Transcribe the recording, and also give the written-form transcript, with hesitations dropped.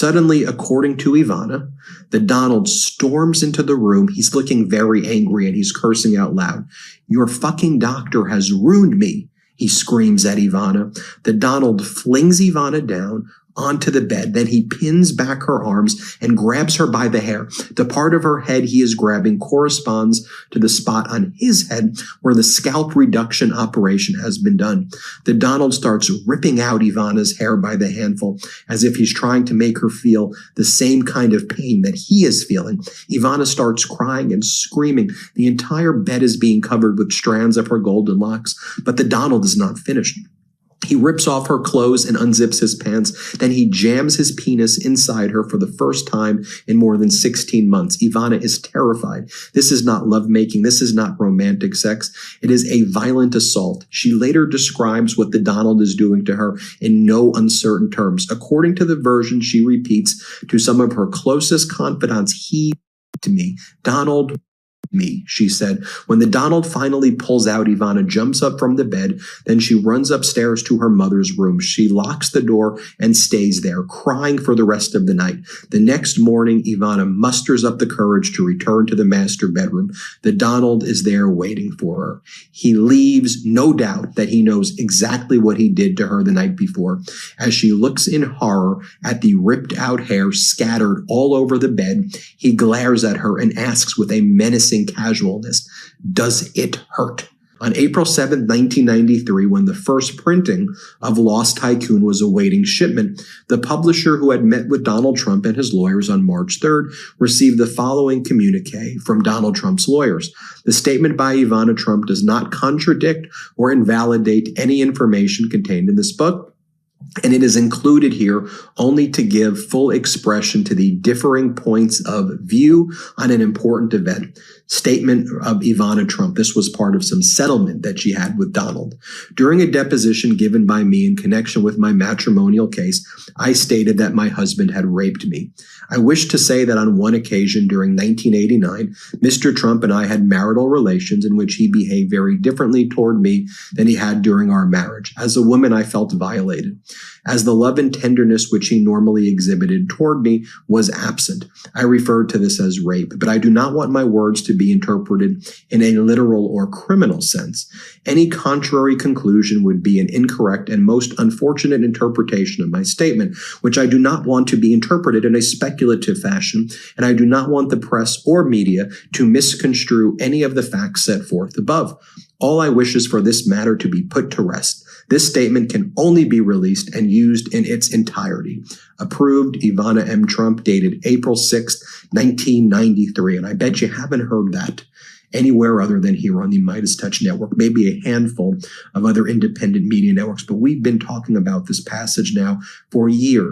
Suddenly, according to Ivana, the Donald storms into the room. He's looking very angry and he's cursing out loud. "Your fucking doctor has ruined me," he screams at Ivana. The Donald flings Ivana down onto the bed. Then he pins back her arms and grabs her by the hair. The part of her head he is grabbing corresponds to the spot on his head where the scalp reduction operation has been done. The Donald starts ripping out Ivana's hair by the handful as if he's trying to make her feel the same kind of pain that he is feeling. Ivana starts crying and screaming. The entire bed is being covered with strands of her golden locks, but the Donald is not finished. He rips off her clothes and unzips his pants. Then he jams his penis inside her for the first time in more than 16 months. Ivana is terrified. This is not lovemaking. This is not romantic sex. It is a violent assault. She later describes what the Donald is doing to her in no uncertain terms. According to the version she repeats to some of her closest confidants, "He to me, Donald me," she said. When the Donald finally pulls out, Ivana jumps up from the bed. Then she runs upstairs to her mother's room. She locks the door and stays there, crying for the rest of the night. The next morning, Ivana musters up the courage to return to the master bedroom. The Donald is there waiting for her. He leaves, no doubt that he knows exactly what he did to her the night before. As she looks in horror at the ripped out hair scattered all over the bed, he glares at her and asks with a menacing casualness, "Does it hurt?" On April 7, 1993, when the first printing of Lost Tycoon was awaiting shipment, the publisher who had met with Donald Trump and his lawyers on March 3rd received the following communique from Donald Trump's lawyers. The statement by Ivana Trump does not contradict or invalidate any information contained in this book, and it is included here only to give full expression to the differing points of view on an important event. Statement of Ivana Trump. This was part of some settlement that she had with Donald. During a deposition given by me in connection with my matrimonial case, I stated that my husband had raped me. I wish to say that on one occasion during 1989, Mr. Trump and I had marital relations in which he behaved very differently toward me than he had during our marriage. As a woman, I felt violated, as the love and tenderness which he normally exhibited toward me was absent. I referred to this as rape, but I do not want my words to be interpreted in a literal or criminal sense. Any contrary conclusion would be an incorrect and most unfortunate interpretation of my statement, which I do not want to be interpreted in a speculative fashion, and I do not want the press or media to misconstrue any of the facts set forth above. All I wish is for this matter to be put to rest. This statement can only be released and used in its entirety. Approved, Ivana M. Trump, dated April 6th, 1993. And I bet you haven't heard that anywhere other than here on the Midas Touch Network, maybe a handful of other independent media networks. But we've been talking about this passage now for years.